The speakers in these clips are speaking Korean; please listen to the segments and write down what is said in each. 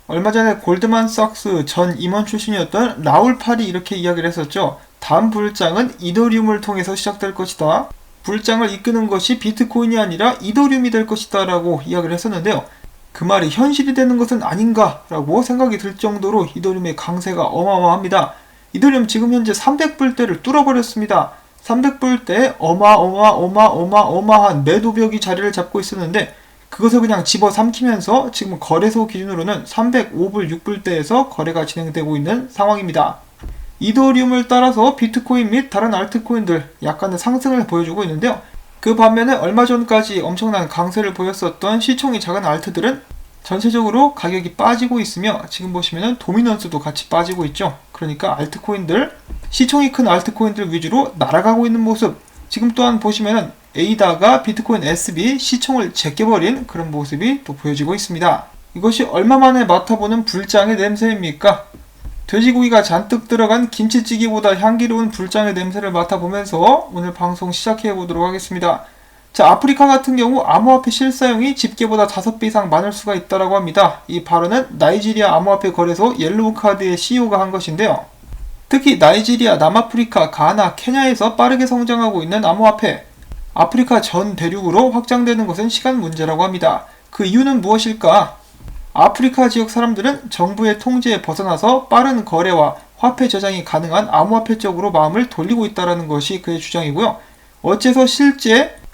얼마 전에 골드만삭스 전 임원 출신이었던 라울 팔이 이렇게 이야기를 했었죠. 다음 불장은 이더리움을 통해서 시작될 것이다. 불장을 이끄는 것이 비트코인이 아니라 이더리움이 될 것이다 라고 이야기를 했었는데요. 그 말이 현실이 되는 것은 아닌가 라고 생각이 들 정도로 이더리움의 강세가 어마어마합니다. 이더리움 지금 현재 300불대를 뚫어버렸습니다. 300불대에 어마어마한 매도벽이 자리를 잡고 있었는데 그것을 그냥 집어삼키면서 지금 거래소 기준으로는 305불 6불대에서 거래가 진행되고 있는 상황입니다. 이더리움을 따라서 비트코인 및 다른 알트코인들 약간의 상승을 보여주고 있는데요. 그 반면에 얼마 전까지 엄청난 강세를 보였었던 시총이 작은 알트들은 전체적으로 가격이 빠지고 있으며 지금 보시면은 도미넌스도 같이 빠지고 있죠. 그러니까 알트코인들, 시총이 큰 알트코인들 위주로 날아가고 있는 모습. 지금 또한 보시면은 에이다가 비트코인 SB 시총을 제껴버린 그런 모습이 또 보여지고 있습니다. 이것이 얼마 만에 맡아보는 불장의 냄새입니까? 돼지고기가 잔뜩 들어간 김치찌개보다 향기로운 불장의 냄새를 맡아보면서 오늘 방송 시작해보도록 하겠습니다. 자, 아프리카 같은 경우 암호화폐 실사용이 집계보다 5배 이상 많을 수가 있다고 합니다. 이 발언은 나이지리아 암호화폐 거래소 옐로우카드의 CEO가 한 것인데요. 특히 나이지리아, 남아프리카, 가나, 케냐에서 빠르게 성장하고 있는 암호화폐, 아프리카 전 대륙으로 확장되는 것은 시간 문제라고 합니다. 그 이유는 무엇일까? 아프리카 지역 사람들은 정부의 통제에 벗어나서 빠른 거래와 화폐 저장이 가능한 암호화폐 쪽으로 마음을 돌리고 있다는 것이 그의 주장이고요.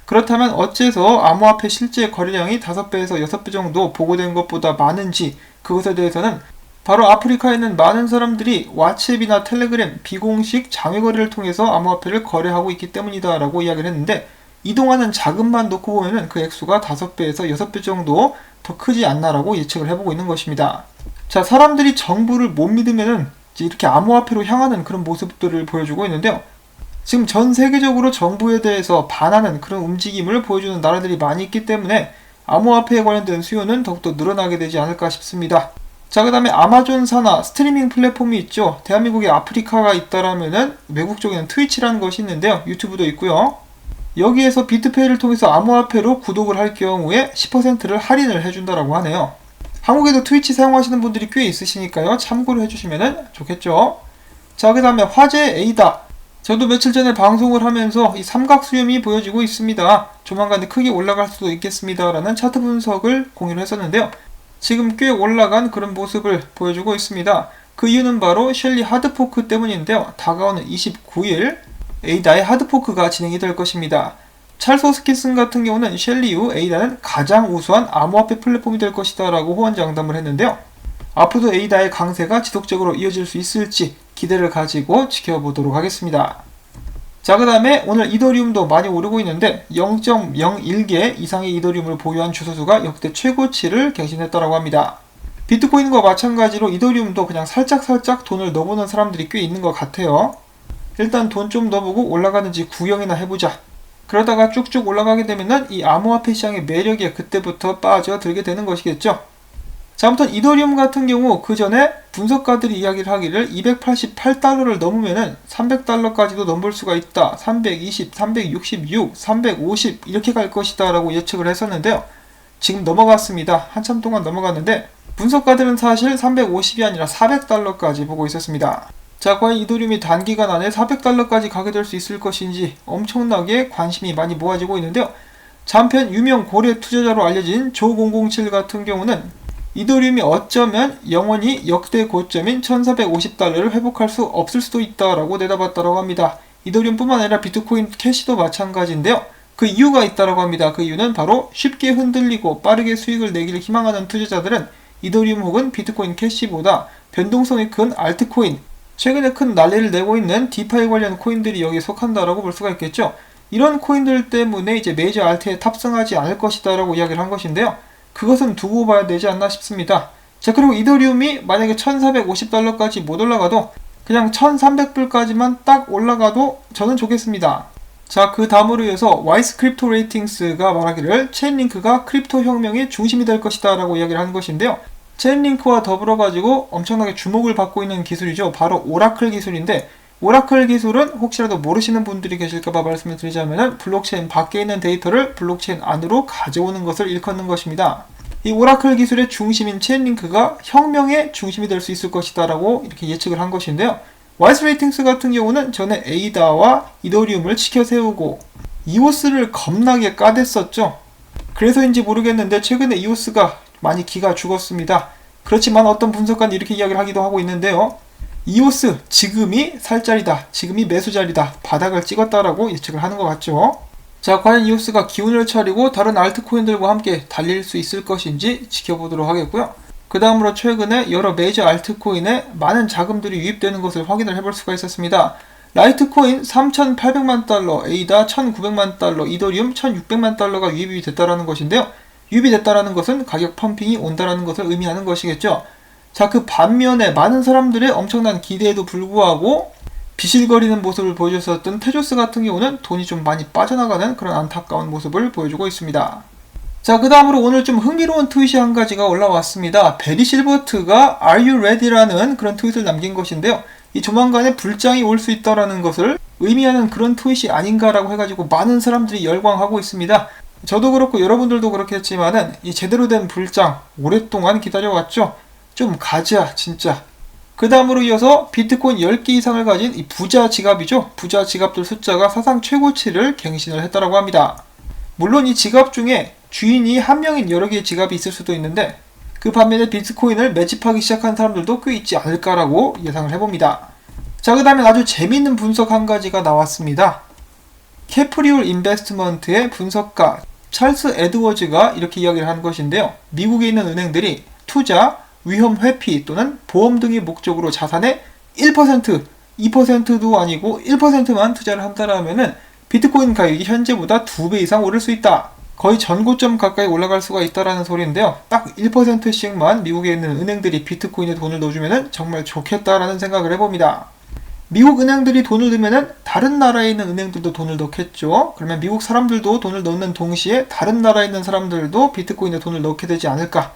그렇다면 어째서 암호화폐 실제 거래량이 5배에서 6배 정도 보고된 것보다 많은지 그것에 대해서는 바로 아프리카에 있는 많은 사람들이 왓츠앱이나 텔레그램, 비공식 장외 거래를 통해서 암호화폐를 거래하고 있기 때문이다 라고 이야기를 했는데 이동하는 자금만 놓고 보면은 그 액수가 5배에서 6배 정도 더 크지 않나라고 예측을 해보고 있는 것입니다. 자, 사람들이 정부를 못 믿으면은 이렇게 암호화폐로 향하는 그런 모습들을 보여주고 있는데요. 지금 전 세계적으로 정부에 대해서 반하는 그런 움직임을 보여주는 나라들이 많이 있기 때문에 암호화폐에 관련된 수요는 더욱더 늘어나게 되지 않을까 싶습니다. 자, 그 다음에 아마존사나 스트리밍 플랫폼이 있죠. 대한민국에 아프리카가 있다라면은 외국 쪽에는 트위치라는 것이 있는데요. 유튜브도 있고요. 여기에서 비트페이를 통해서 암호화폐로 구독을 할 경우에 10%를 할인을 해준다라고 하네요. 한국에도 트위치 사용하시는 분들이 꽤 있으시니까요. 참고로 해주시면 좋겠죠. 자, 그 다음에 화제 에이다. 저도 며칠 전에 방송을 하면서 이 삼각수렴이 보여지고 있습니다. 조만간 크게 올라갈 수도 있겠습니다. 라는 차트 분석을 공유를 했었는데요. 지금 꽤 올라간 그런 모습을 보여주고 있습니다. 그 이유는 바로 셸리 하드포크 때문인데요. 다가오는 29일 에이다의 하드포크가 진행이 될 것입니다. 찰스 호스킨슨 같은 경우는 셸리 이후 에이다는 가장 우수한 암호화폐 플랫폼이 될 것이다 라고 호언장담을 했는데요. 앞으로도 에이다의 강세가 지속적으로 이어질 수 있을지 기대를 가지고 지켜보도록 하겠습니다. 자, 그 다음에 오늘 이더리움도 많이 오르고 있는데 0.01개 이상의 이더리움을 보유한 주소수가 역대 최고치를 갱신했다고 합니다. 비트코인과 마찬가지로 이더리움도 그냥 살짝살짝 돈을 넣어보는 사람들이 꽤 있는 것 같아요. 일단 돈 좀 넣어보고 올라가는지 구경이나 해보자. 그러다가 쭉쭉 올라가게 되면은 이 암호화폐 시장의 매력에 그때부터 빠져들게 되는 것이겠죠. 자, 아무튼 이더리움 같은 경우 그 전에 분석가들이 이야기를 하기를 288달러를 넘으면은 300달러까지도 넘볼 수가 있다. 320, 366, 350 이렇게 갈 것이다 라고 예측을 했었는데요. 지금 넘어갔습니다. 한참 동안 넘어갔는데 분석가들은 사실 350이 아니라 400달러까지 보고 있었습니다. 자, 과연 이더리움이 단기간 안에 400달러까지 가게 될 수 있을 것인지 엄청나게 관심이 많이 모아지고 있는데요. 한편 유명 고래 투자자로 알려진 조007 같은 경우는 이더리움이 어쩌면 영원히 역대 고점인 1450달러를 회복할 수 없을 수도 있다라고 내다봤다고 합니다. 이더리움뿐만 아니라 비트코인 캐시도 마찬가지인데요. 그 이유가 있다고 합니다. 그 이유는 바로 쉽게 흔들리고 빠르게 수익을 내기를 희망하는 투자자들은 이더리움 혹은 비트코인 캐시보다 변동성이 큰 알트코인, 최근에 큰 난리를 내고 있는 디파이 관련 코인들이 여기에 속한다라고 볼 수가 있겠죠. 이런 코인들 때문에 이제 메이저 알트에 탑승하지 않을 것이다 라고 이야기를 한 것인데요. 그것은 두고 봐야 되지 않나 싶습니다. 자, 그리고 이더리움이 만약에 1450달러까지 못 올라가도 그냥 1300불까지만 딱 올라가도 저는 좋겠습니다. 자, 그 다음으로 이어서 와이스 크립토 레이팅스가 말하기를 체인링크가 크립토 혁명의 중심이 될 것이다 라고 이야기를 한 것인데요. 체인링크와 더불어 가지고 엄청나게 주목을 받고 있는 기술이죠. 바로 오라클 기술인데, 오라클 기술은 혹시라도 모르시는 분들이 계실까봐 말씀을 드리자면 블록체인 밖에 있는 데이터를 블록체인 안으로 가져오는 것을 일컫는 것입니다. 이 오라클 기술의 중심인 체인링크가 혁명의 중심이 될 수 있을 것이다 라고 이렇게 예측을 한 것인데요. 와이스레이팅스 같은 경우는 전에 에이다와 이더리움을 치켜 세우고 이오스를 겁나게 까댔었죠. 그래서인지 모르겠는데 최근에 이오스가 많이 기가 죽었습니다. 그렇지만 어떤 분석가는 이렇게 이야기를 하기도 하고 있는데요. 이오스 지금이 살 자리다, 지금이 매수 자리다, 바닥을 찍었다라고 예측을 하는 것 같죠. 자, 과연 이오스가 기운을 차리고 다른 알트코인들과 함께 달릴 수 있을 것인지 지켜보도록 하겠고요. 그 다음으로 최근에 여러 메이저 알트코인에 많은 자금들이 유입되는 것을 확인을 해볼 수가 있었습니다. 라이트코인 3,800만 달러, 에이다 1,900만 달러, 이더리움 1,600만 달러가 유입이 됐다라는 것인데요. 유입이 됐다라는 것은 가격 펌핑이 온다라는 것을 의미하는 것이겠죠. 자, 그 반면에 많은 사람들의 엄청난 기대에도 불구하고 비실거리는 모습을 보여줬었던 테조스 같은 경우는 돈이 좀 많이 빠져나가는 그런 안타까운 모습을 보여주고 있습니다. 자, 그 다음으로 오늘 좀 흥미로운 트윗이 한 가지가 올라왔습니다. 베리 실버트가 Are you ready? 라는 그런 트윗을 남긴 것인데요. 이 조만간에 불장이 올 수 있다라는 것을 의미하는 그런 트윗이 아닌가라고 해가지고 많은 사람들이 열광하고 있습니다. 저도 그렇고 여러분들도 그렇겠지만은 이 제대로 된 불장 오랫동안 기다려왔죠. 좀 가자 진짜. 그 다음으로 이어서 비트코인 10개 이상을 가진 이 부자 지갑이죠. 부자 지갑들 숫자가 사상 최고치를 갱신을 했다라고 합니다. 물론 이 지갑 중에 주인이 한 명인 여러 개의 지갑이 있을 수도 있는데 그 반면에 비트코인을 매집하기 시작한 사람들도 꽤 있지 않을까라고 예상을 해봅니다. 자, 그 다음에 아주 재미있는 분석 한 가지가 나왔습니다. 캐프리올 인베스트먼트의 분석가 찰스 에드워즈가 이렇게 이야기를 한 것인데요. 미국에 있는 은행들이 투자, 위험 회피 또는 보험 등의 목적으로 자산의 1%, 2%도 아니고 1%만 투자를 한다라면은 비트코인 가격이 현재보다 2배 이상 오를 수 있다. 거의 전고점 가까이 올라갈 수가 있다라는 소리인데요. 딱 1%씩만 미국에 있는 은행들이 비트코인에 돈을 넣어주면은 정말 좋겠다라는 생각을 해봅니다. 미국 은행들이 돈을 넣으면은 다른 나라에 있는 은행들도 돈을 넣겠죠. 그러면 미국 사람들도 돈을 넣는 동시에 다른 나라에 있는 사람들도 비트코인에 돈을 넣게 되지 않을까.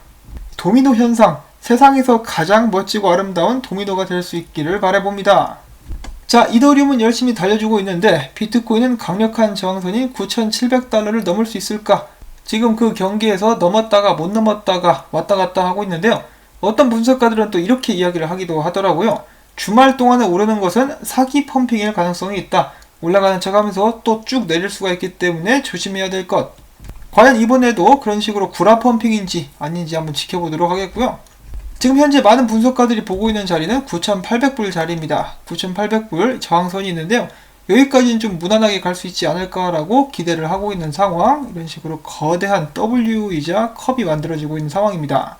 도미노 현상, 세상에서 가장 멋지고 아름다운 도미노가 될 수 있기를 바라봅니다. 자, 이더리움은 열심히 달려주고 있는데 비트코인은 강력한 저항선인 9,700달러를 넘을 수 있을까? 지금 그 경계에서 넘었다가 못 넘었다가 왔다 갔다 하고 있는데요. 어떤 분석가들은 또 이렇게 이야기를 하기도 하더라고요. 주말 동안에 오르는 것은 사기 펌핑일 가능성이 있다. 올라가는 척하면서 또 쭉 내릴 수가 있기 때문에 조심해야 될 것. 과연 이번에도 그런 식으로 구라 펌핑인지 아닌지 한번 지켜보도록 하겠고요. 지금 현재 많은 분석가들이 보고 있는 자리는 9,800불 자리입니다. 9,800불 저항선이 있는데요. 여기까지는 좀 무난하게 갈 수 있지 않을까라고 기대를 하고 있는 상황. 이런 식으로 거대한 W이자 컵이 만들어지고 있는 상황입니다.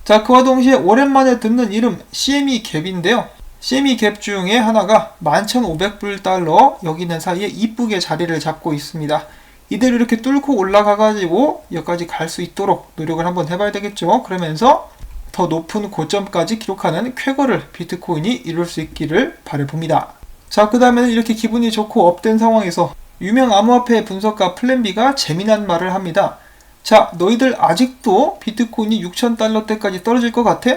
자, 그와 동시에 오랜만에 듣는 이름 CME 갭인데요. CME 갭 중에 하나가 11,500불 달러 여기 있는 사이에 이쁘게 자리를 잡고 있습니다. 이대로 이렇게 뚫고 올라가가지고 여기까지 갈 수 있도록 노력을 한번 해봐야 되겠죠. 그러면서 더 높은 고점까지 기록하는 쾌거를 비트코인이 이룰 수 있기를 바라봅니다. 자, 그 다음에는 이렇게 기분이 좋고 업된 상황에서 유명 암호화폐 분석가 플랜비가 재미난 말을 합니다. 자, 너희들 아직도 비트코인이 6,000달러대까지 떨어질 것 같아?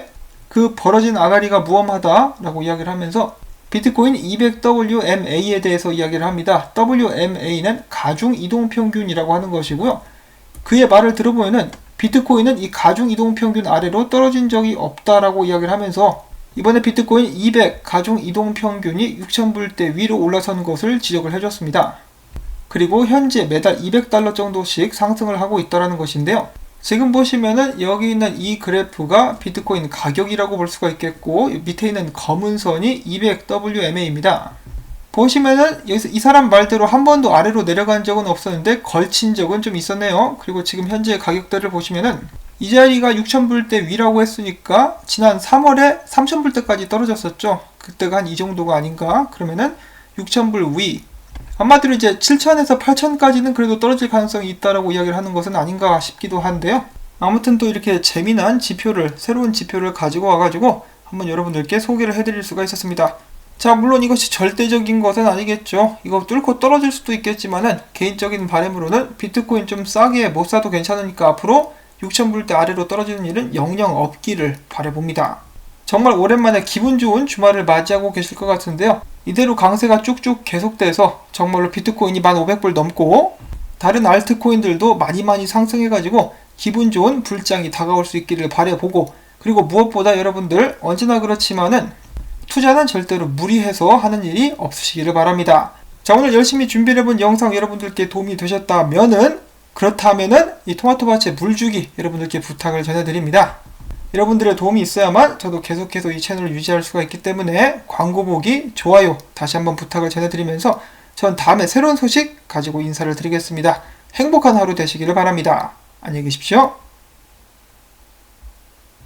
그 벌어진 아가리가 무엄하다 라고 이야기를 하면서 비트코인 200WMA에 대해서 이야기를 합니다. WMA는 가중 이동평균이라고 하는 것이고요. 그의 말을 들어보면은 비트코인은 이 가중 이동평균 아래로 떨어진 적이 없다라고 이야기를 하면서 이번에 비트코인 200 가중 이동평균이 6,000불대 위로 올라선 것을 지적을 해줬습니다. 그리고 현재 매달 200달러 정도씩 상승을 하고 있다는 것인데요. 지금 보시면은 여기 있는 이 그래프가 비트코인 가격이라고 볼 수가 있겠고 밑에 있는 검은 선이 200WMA입니다. 보시면은 여기서 이 사람 말대로 한 번도 아래로 내려간 적은 없었는데 걸친 적은 좀 있었네요. 그리고 지금 현재 가격대를 보시면은 이 자리가 6,000불대 위라고 했으니까 지난 3월에 3,000불대까지 떨어졌었죠. 그때가 한 이 정도가 아닌가? 그러면은 6,000불 위. 한마디로 이제 7,000에서 8,000까지는 그래도 떨어질 가능성이 있다라고 이야기를 하는 것은 아닌가 싶기도 한데요. 아무튼 또 이렇게 재미난 지표를, 새로운 지표를 가지고 와가지고 한번 여러분들께 소개를 해드릴 수가 있었습니다. 자, 물론 이것이 절대적인 것은 아니겠죠. 이거 뚫고 떨어질 수도 있겠지만은 개인적인 바람으로는 비트코인 좀 싸게 못 사도 괜찮으니까 앞으로 6,000불대 아래로 떨어지는 일은 영영 없기를 바라봅니다. 정말 오랜만에 기분 좋은 주말을 맞이하고 계실 것 같은데요. 이대로 강세가 쭉쭉 계속돼서 정말로 비트코인이 1,500불 넘고 다른 알트코인들도 많이 상승해가지고 기분 좋은 불장이 다가올 수 있기를 바라보고, 그리고 무엇보다 여러분들 언제나 그렇지만은 투자는 절대로 무리해서 하는 일이 없으시기를 바랍니다. 자, 오늘 열심히 준비를 해본 영상 여러분들께 도움이 되셨다면은, 그렇다면은 이 토마토밭에 물주기 여러분들께 부탁을 전해드립니다. 여러분들의 도움이 있어야만 저도 계속해서 이 채널을 유지할 수가 있기 때문에 광고 보기, 좋아요 다시 한번 부탁을 전해드리면서 전 다음에 새로운 소식 가지고 인사를 드리겠습니다. 행복한 하루 되시기를 바랍니다. 안녕히 계십시오.